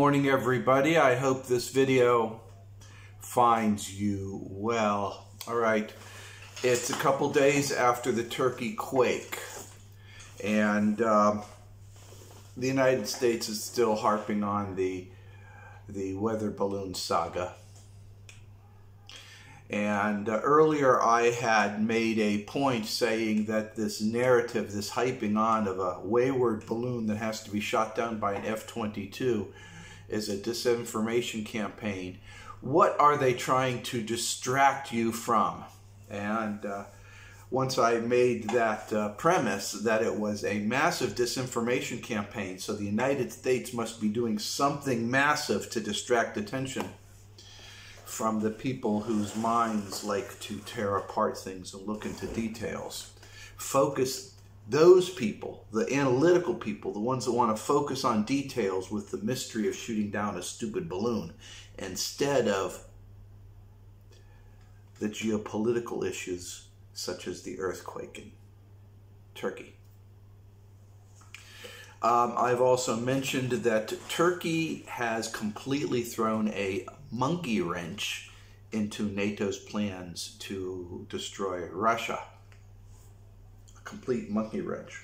morning, everybody. I hope this video finds you well. All right, it's a couple days after the Turkey quake, and the United States is still harping on the weather balloon saga. And earlier I had made a point saying that this narrative, this hyping on of a wayward balloon that has to be shot down by an F-22 is a disinformation campaign. What are they trying to distract you from? And once I made that premise that it was a massive disinformation campaign, so the United States must be doing something massive to distract attention from the people whose minds like to tear apart things and look into details. Focus those people, the analytical people, the ones that want to focus on details with the mystery of shooting down a stupid balloon, instead of the geopolitical issues such as the earthquake in Turkey. I've also mentioned that Turkey has completely thrown a monkey wrench into NATO's plans to destroy Russia. A complete monkey wrench.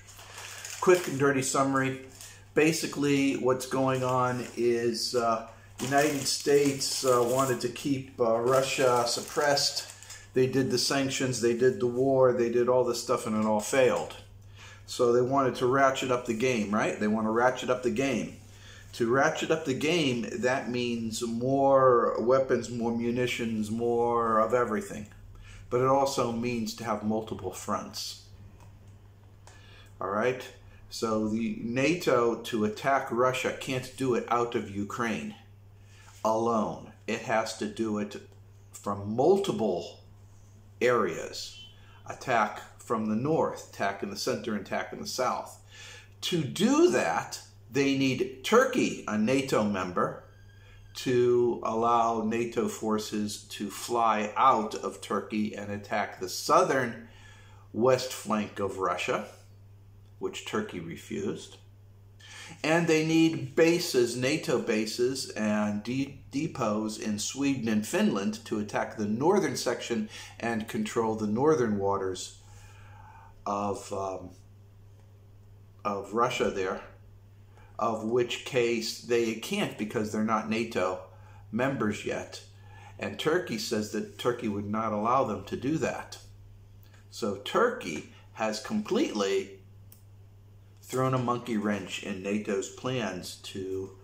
Quick and dirty summary. Basically, what's going on is the United States wanted to keep Russia suppressed. They did the sanctions, they did the war, they did all this stuff, and it all failed. So they wanted to ratchet up the game, right? They want to ratchet up the game. To ratchet up the game, that means more weapons, more munitions, more of everything. But it also means to have multiple fronts. All right? So the NATO, to attack Russia, can't do it out of Ukraine alone. It has to do it from multiple areas. Attack from the north, attack in the center, and attack in the south. To do that, they need Turkey, a NATO member, to allow NATO forces to fly out of Turkey and attack the southern west flank of Russia, which Turkey refused. And they need bases, NATO bases, and depots in Sweden and Finland to attack the northern section and control the northern waters of Russia there, of which case they can't because they're not NATO members yet. And Turkey says that Turkey would not allow them to do that. So Turkey has completely thrown a monkey wrench in NATO's plans to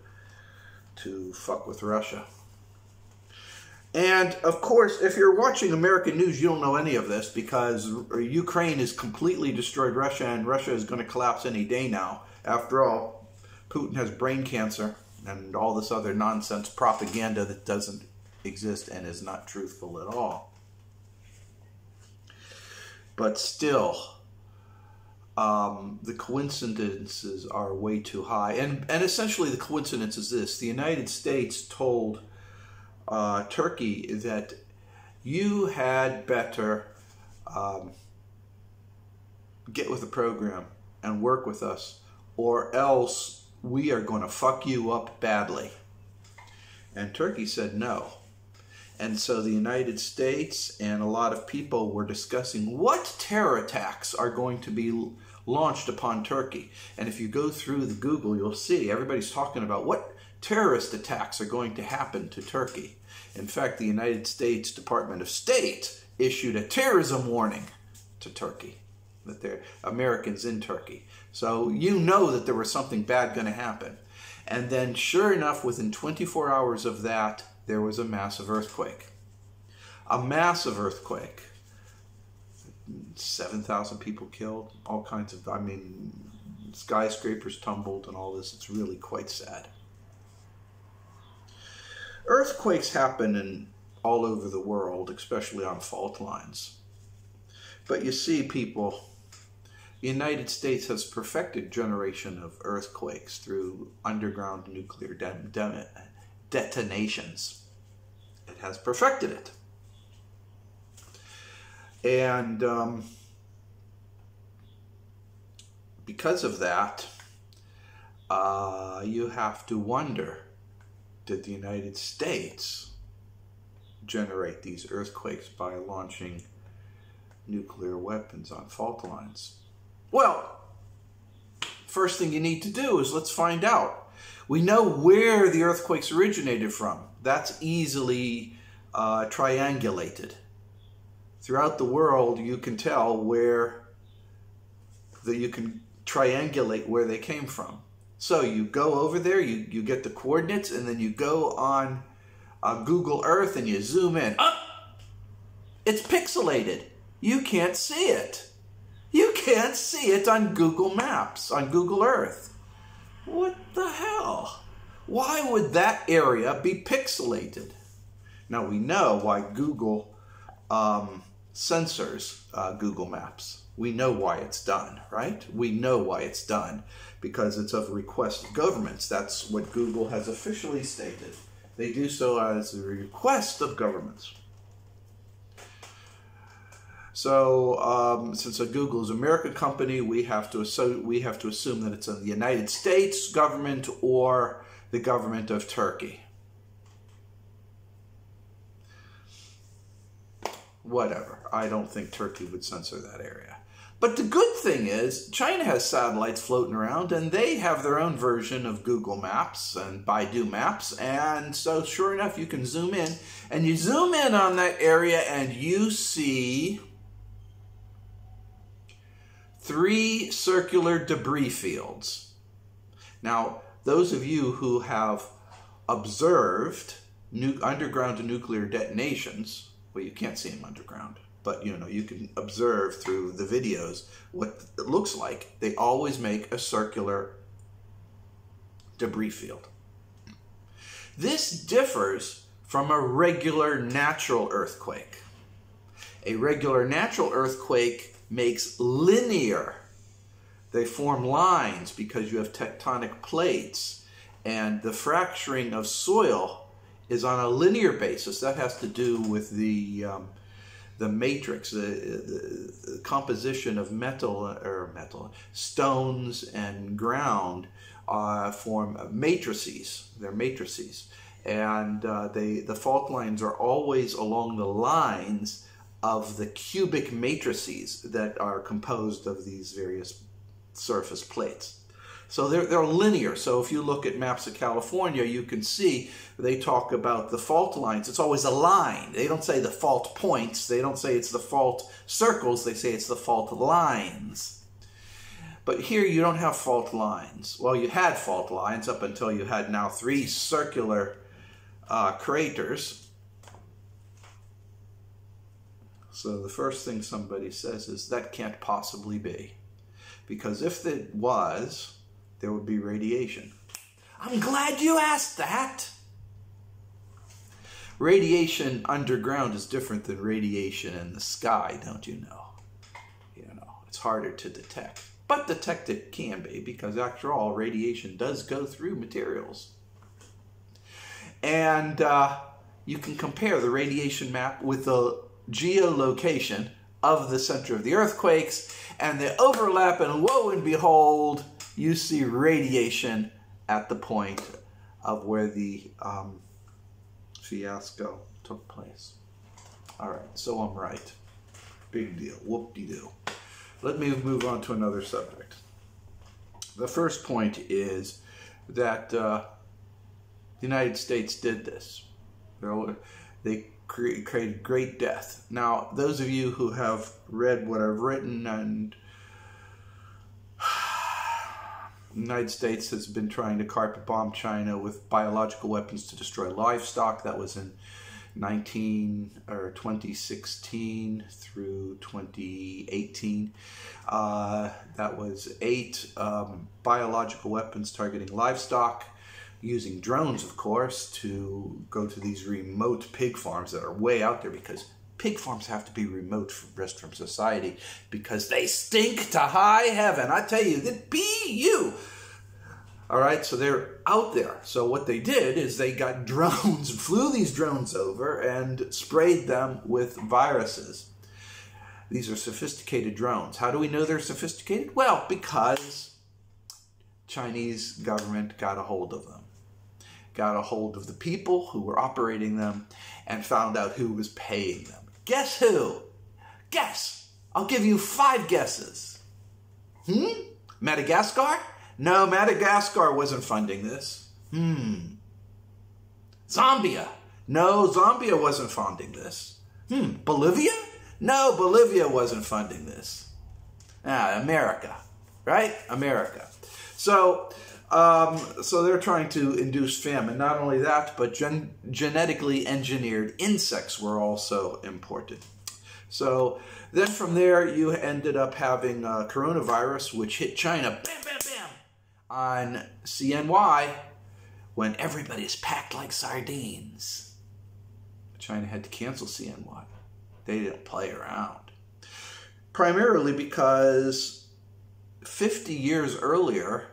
fuck with Russia. And of course, if you're watching American news, you don't know any of this because Ukraine has completely destroyed Russia, and Russia is going to collapse any day now. After all, Putin has brain cancer and all this other nonsense propaganda that doesn't exist and is not truthful at all. But still, the coincidences are way too high. And essentially the coincidence is this. The United States told Turkey that you had better get with the program and work with us, or else we are going to fuck you up badly. And Turkey said no. And so the United States and a lot of people were discussing what terror attacks are going to be launched upon Turkey. And if you go through the Google, you'll see everybody's talking about what terrorist attacks are going to happen to Turkey. In fact, the United States Department of State issued a terrorism warning to Turkey, that there are Americans in Turkey. So you know that there was something bad going to happen. And then sure enough, within 24 hours of that, there was a massive earthquake. A massive earthquake. 7,000 people killed, all kinds of, skyscrapers tumbled and all this. It's really quite sad. Earthquakes happen all over the world, especially on fault lines. But you see, people, the United States has perfected generation of earthquakes through underground nuclear detonations. It has perfected it. And because of that, you have to wonder did the United States generate these earthquakes by launching nuclear weapons on fault lines? Well, first thing you need to do is let's find out. We know where the earthquakes originated from. That's easily triangulated. Throughout the world, you can tell you can triangulate where they came from. So you go over there, you get the coordinates, and then you go on Google Earth and you zoom in. It's pixelated. You can't see it. You can't see it on Google Maps, on Google Earth. What the hell? Why would that area be pixelated? Now we know why Google censors Google Maps. We know why it's done, right? We know why it's done because it's of request of governments. That's what Google has officially stated. They do so as a request of governments. So, since Google is an American company, we have to assume that it's the United States government or the government of Turkey. Whatever. I don't think Turkey would censor that area. But the good thing is, China has satellites floating around, and they have their own version of Google Maps and Baidu Maps. And so, sure enough, you can zoom in, and you zoom in on that area, and you see 3 circular debris fields. Now, those of you who have observed underground nuclear detonations, well, you can't see them underground, but you can observe through the videos what it looks like. They always make a circular debris field. This differs from a regular natural earthquake. A regular natural earthquake makes linear. They form lines because you have tectonic plates, and the fracturing of soil is on a linear basis. That has to do with the matrix, the composition of stones and ground form matrices. They're matrices, and the fault lines are always along the lines of the cubic matrices that are composed of these various surface plates. So they're linear. So if you look at maps of California, you can see they talk about the fault lines. It's always a line. They don't say the fault points. They don't say it's the fault circles. They say it's the fault lines. But here you don't have fault lines. Well, you had fault lines up until you had now 3 circular craters. So the first thing somebody says is that can't possibly be. Because if it was, there would be radiation. I'm glad you asked that. Radiation underground is different than radiation in the sky, don't you know? It's harder to detect. But detect it can be, because after all, radiation does go through materials. And you can compare the radiation map with the geolocation of the center of the earthquakes, and they overlap, and lo and behold, you see radiation at the point of where the fiasco took place. All right, so I'm right. Big deal. Whoop-de-doo. Let me move on to another subject. The first point is that the United States did this. They created great death. Now, those of you who have read what I've written, and the United States has been trying to carpet bomb China with biological weapons to destroy livestock. That was in 2016 through 2018. That was 8 biological weapons targeting livestock, using drones, of course, to go to these remote pig farms that are way out there, because pig farms have to be remote from society because they stink to high heaven. I tell you, that you. All right, so they're out there. So what they did is they got drones, flew these drones over and sprayed them with viruses. These are sophisticated drones. How do we know they're sophisticated? Well, because Chinese government got a hold of them. got a hold of the people who were operating them and found out who was paying them. Guess who? Guess. I'll give you 5 guesses. Madagascar? No, Madagascar wasn't funding this. Zambia? No, Zambia wasn't funding this. Bolivia? No, Bolivia wasn't funding this. America, right? America. So they're trying to induce famine. Not only that, but genetically engineered insects were also imported. So then from there, you ended up having coronavirus, which hit China, bam, bam, bam, on CNY, when everybody's packed like sardines. China had to cancel CNY. They didn't play around. Primarily because 50 years earlier,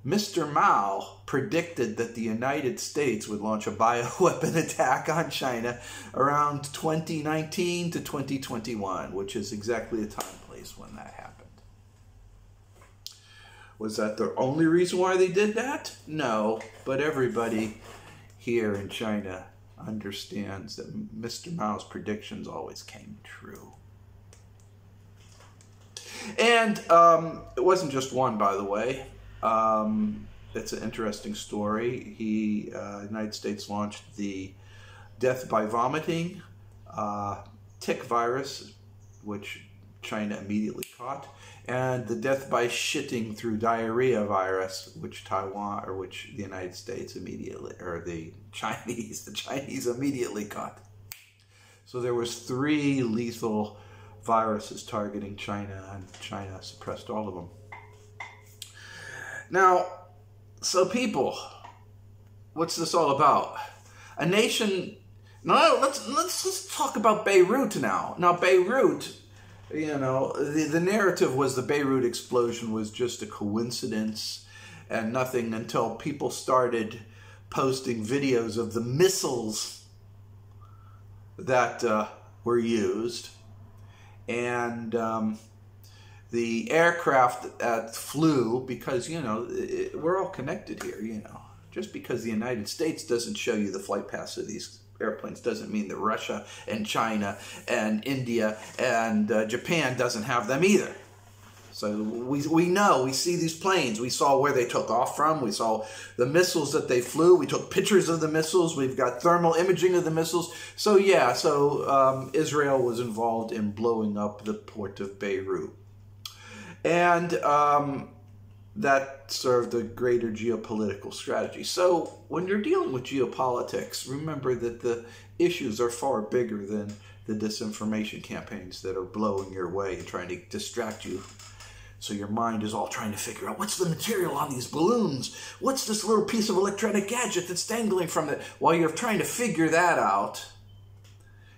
Mr. Mao predicted that the United States would launch a bioweapon attack on China around 2019 to 2021, which is exactly the time and place when that happened. Was that the only reason why they did that? No, but everybody here in China understands that Mr. Mao's predictions always came true. And it wasn't just one, by the way. It's an interesting story. The United States launched the death by vomiting tick virus, which China immediately caught, and the death by shitting through diarrhea virus, which the United States immediately, or the Chinese immediately caught. So there was 3 lethal viruses targeting China, and China suppressed all of them. Now, so people, what's this all about? A nation. No, let's just talk about Beirut now. Now, Beirut, the narrative was the Beirut explosion was just a coincidence and nothing until people started posting videos of the missiles that were used, and the aircraft that flew, because, we're all connected here, Just because the United States doesn't show you the flight paths of these airplanes doesn't mean that Russia and China and India and Japan doesn't have them either. So we know, we see these planes. We saw where they took off from. We saw the missiles that they flew. We took pictures of the missiles. We've got thermal imaging of the missiles. So yeah, Israel was involved in blowing up the port of Beirut. And that served a greater geopolitical strategy. So when you're dealing with geopolitics, remember that the issues are far bigger than the disinformation campaigns that are blowing your way and trying to distract you. So your mind is all trying to figure out, what's the material on these balloons? What's this little piece of electronic gadget that's dangling from it? While you're trying to figure that out,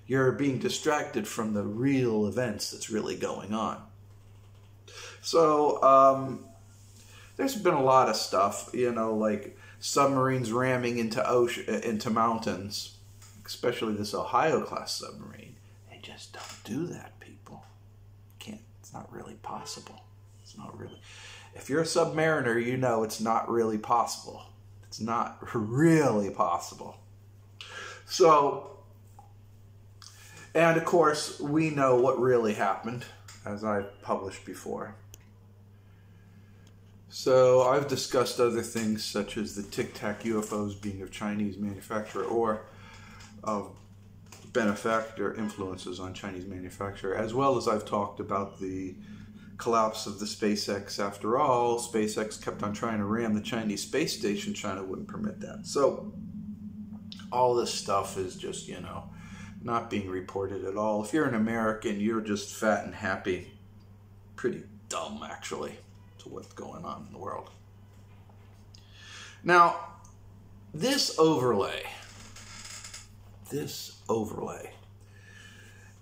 you're being distracted from the real events that's really going on. So there's been a lot of stuff, like submarines ramming into mountains, especially this Ohio-class submarine. They just don't do that, people. It's not really possible. It's not really. If you're a submariner, you know it's not really possible. It's not really possible. So, and of course, we know what really happened, as I've published before. So I've discussed other things such as the Tic Tac UFOs being of Chinese manufacture or of benefactor influences on Chinese manufacture, as well as I've talked about the collapse of the SpaceX. After all, SpaceX kept on trying to ram the Chinese space station. China wouldn't permit that. So all this stuff is just, not being reported at all. If you're an American, you're just fat and happy. Pretty dumb, actually, to what's going on in the world. Now, this overlay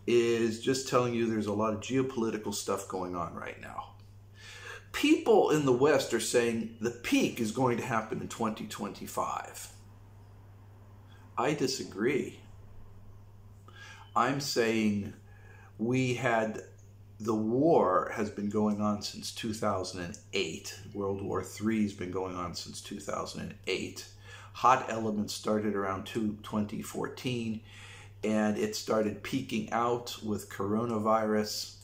is just telling you there's a lot of geopolitical stuff going on right now. People in the West are saying the peak is going to happen in 2025. I disagree. I'm saying the war has been going on since 2008. World War III has been going on since 2008. hot element started around 2014, and it started peaking out with coronavirus,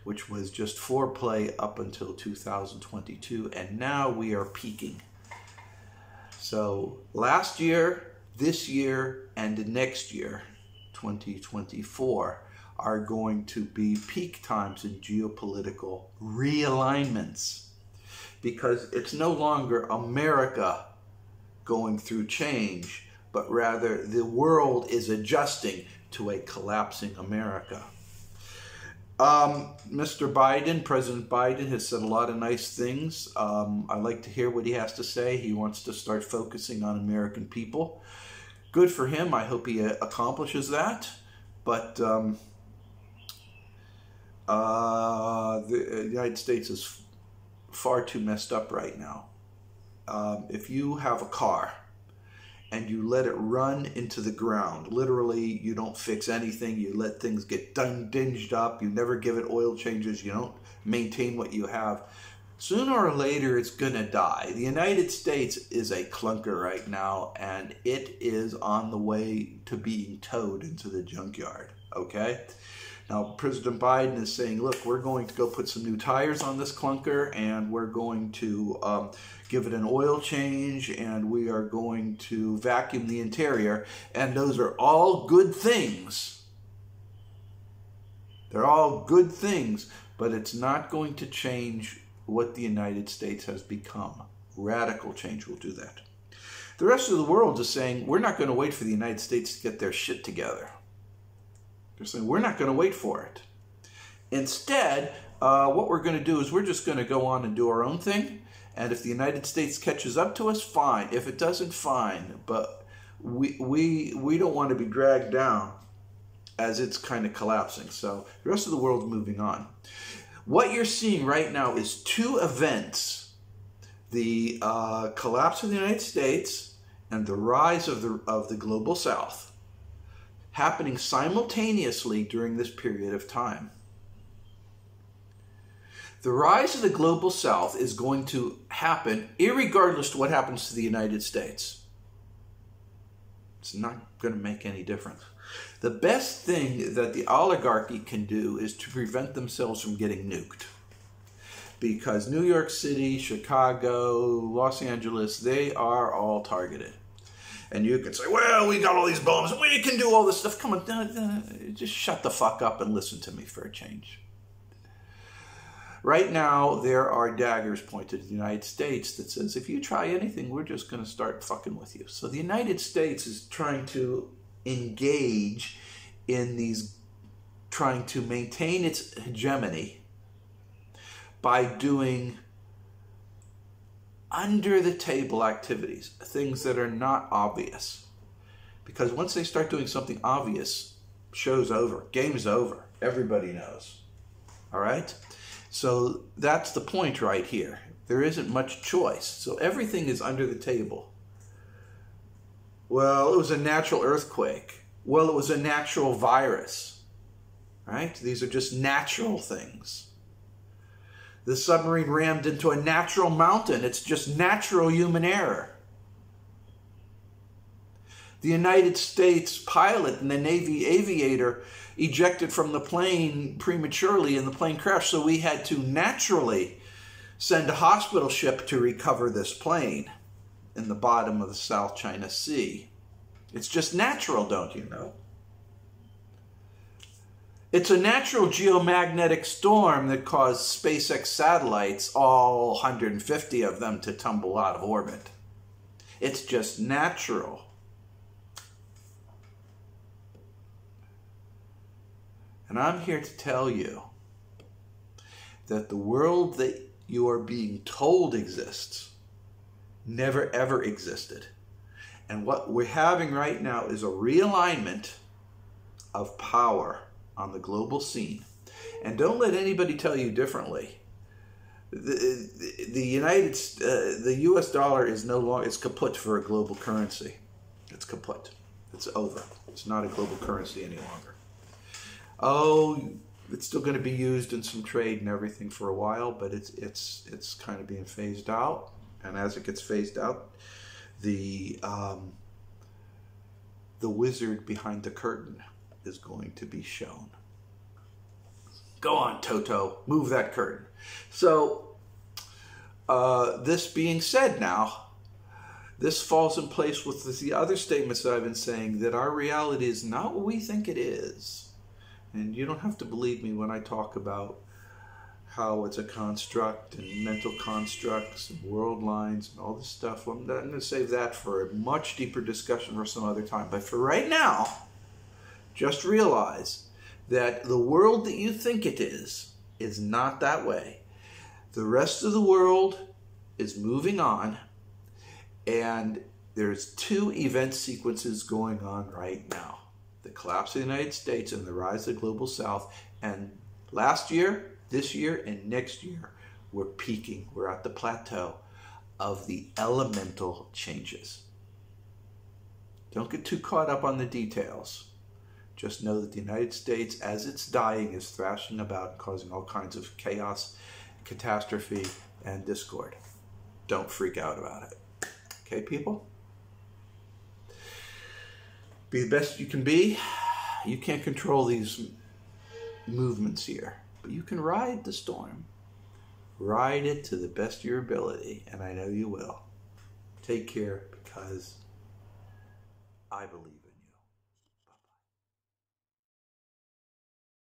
which was just foreplay up until 2022, and now we are peaking. So last year, this year, and next year, 2024, are going to be peak times in geopolitical realignments, because it's no longer America going through change, but rather the world is adjusting to a collapsing America. Mr. Biden, President Biden, has said a lot of nice things. I like to hear what he has to say. He wants to start focusing on American people. Good for him. I hope he accomplishes that. But the United States is far too messed up right now. If you have a car and you let it run into the ground, literally you don't fix anything, you let things get dinged up, you never give it oil changes, you don't maintain what you have, sooner or later it's gonna die. The United States is a clunker right now, and it is on the way to being towed into the junkyard, okay? Now, President Biden is saying, look, we're going to go put some new tires on this clunker, and we're going to give it an oil change, and we are going to vacuum the interior, and those are all good things. They're all good things, but it's not going to change what the United States has become. Radical change will do that. The rest of the world is saying, we're not going to wait for the United States to get their shit together. They're saying, we're not going to wait for it. Instead, what we're going to do is we're just going to go on and do our own thing. And if the United States catches up to us, fine. If it doesn't, fine. But we don't want to be dragged down as it's kind of collapsing. So the rest of the world's moving on. What you're seeing right now is two events. The collapse of the United States and the rise of the global South, happening simultaneously during this period of time. The rise of the global South is going to happen irregardless to what happens to the United States. It's not going to make any difference. The best thing that the oligarchy can do is to prevent themselves from getting nuked. Because New York City, Chicago, Los Angeles, they are all targeted. And you can say, well, we got all these bombs, we can do all this stuff. Come on, just shut the fuck up and listen to me for a change. Right now, there are daggers pointed at the United States that says, if you try anything, we're just going to start fucking with you. So the United States is trying to engage in these, trying to maintain its hegemony by doing under-the-table activities, things that are not obvious. Because once they start doing something obvious, show's over, game's over, everybody knows. All right? So that's the point right here. There isn't much choice. So everything is under the table. Well, it was a natural earthquake. Well, it was a natural virus. Right? These are just natural things. The submarine rammed into a natural mountain. It's just natural human error. The United States pilot and the Navy aviator ejected from the plane prematurely and the plane crashed, so we had to naturally send a hospital ship to recover this plane in the bottom of the South China Sea. It's just natural, don't you know? It's a natural geomagnetic storm that caused SpaceX satellites, all 150 of them, to tumble out of orbit. It's just natural. And I'm here to tell you that the world that you are being told exists never ever existed. And what we're having right now is a realignment of power on the global scene. And don't let anybody tell you differently. The US dollar is no longer, it's kaput for a global currency. It's kaput. It's over. It's not a global currency any longer. Oh, it's still going to be used in some trade and everything for a while, but it's kind of being phased out. And as it gets phased out, the wizard behind the curtain is going to be shown. Go on, Toto, move that curtain. So, this being said now, this falls in place with the other statements that I've been saying, that our reality is not what we think it is. And you don't have to believe me when I talk about how it's a construct and mental constructs and world lines and all this stuff. I'm going to save that for a much deeper discussion for some other time. But for right now, just realize that the world that you think it is not that way. The rest of the world is moving on, and there's two event sequences going on right now. The collapse of the United States and the rise of the global south. And last year, this year, and next year, we're peaking. We're at the plateau of the elemental changes. Don't get too caught up on the details. Just know that the United States, as it's dying, is thrashing about, causing all kinds of chaos, catastrophe, and discord. Don't freak out about it. Okay, people? Be the best you can be. You can't control these movements here, but you can ride the storm. Ride it to the best of your ability, and I know you will. Take care, because I believe it.